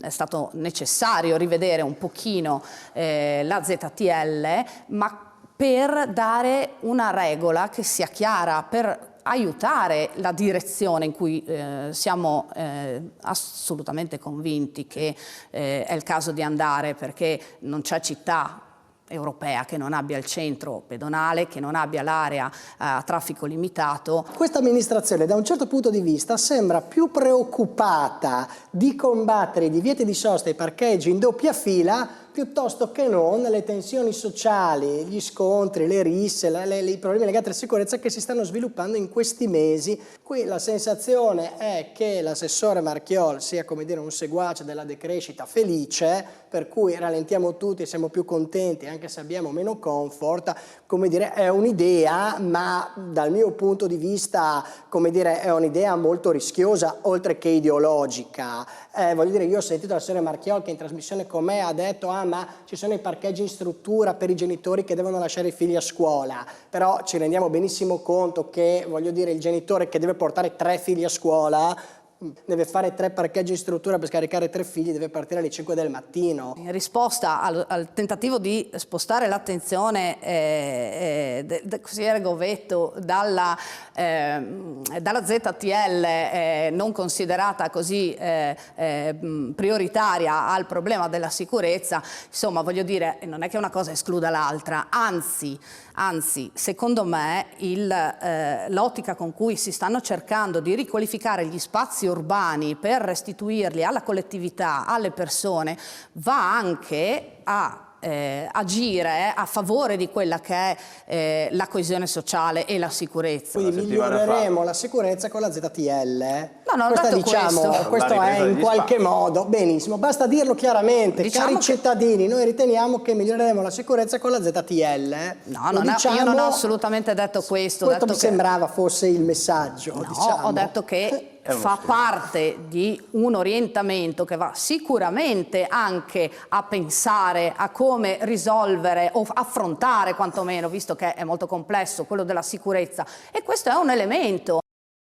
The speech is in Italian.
è stato necessario rivedere un pochino la ZTL, ma per dare una regola che sia chiara, per aiutare la direzione in cui siamo assolutamente convinti che è il caso di andare, perché non c'è città europea che non abbia il centro pedonale, che non abbia l'area a traffico limitato. Questa amministrazione, da un certo punto di vista, sembra più preoccupata di combattere i divieti di sosta e i parcheggi in doppia fila piuttosto che non le tensioni sociali, gli scontri, le risse, i problemi legati alla sicurezza che si stanno sviluppando in questi mesi. Qui la sensazione è che l'assessore Marchiol sia, come dire, un seguace della decrescita felice, per cui rallentiamo tutti, siamo più contenti anche se abbiamo meno comfort. Come dire, è un'idea, ma dal mio punto di vista, come dire, è un'idea molto rischiosa, oltre che ideologica. Voglio dire, io ho sentito l'assessore Marchiol che in trasmissione con me ha detto ma ci sono i parcheggi in struttura per i genitori che devono lasciare i figli a scuola, però ci rendiamo benissimo conto che, voglio dire, il genitore che deve portare 3 figli a scuola deve fare 3 parcheggi in struttura per scaricare 3 figli, deve partire alle 5 del mattino. In risposta al tentativo di spostare l'attenzione del consigliere Govetto dalla ZTL non considerata così prioritaria al problema della sicurezza, insomma, voglio dire, non è che una cosa escluda l'altra, anzi, secondo me l'ottica con cui si stanno cercando di riqualificare gli spazi urbani per restituirli alla collettività, alle persone, va anche a agire a favore di quella che è la coesione sociale e la sicurezza. Quindi miglioreremo la sicurezza con la ZTL? No, questo è in qualche modo, benissimo, basta dirlo chiaramente, cari cittadini, noi riteniamo che miglioreremo la sicurezza con la ZTL. No, io non ho assolutamente detto questo. Questo mi sembrava fosse il messaggio. No, diciamo. ho detto che fa parte di un orientamento che va sicuramente anche a pensare a come risolvere o affrontare quantomeno, visto che è molto complesso, quello della sicurezza, e questo è un elemento.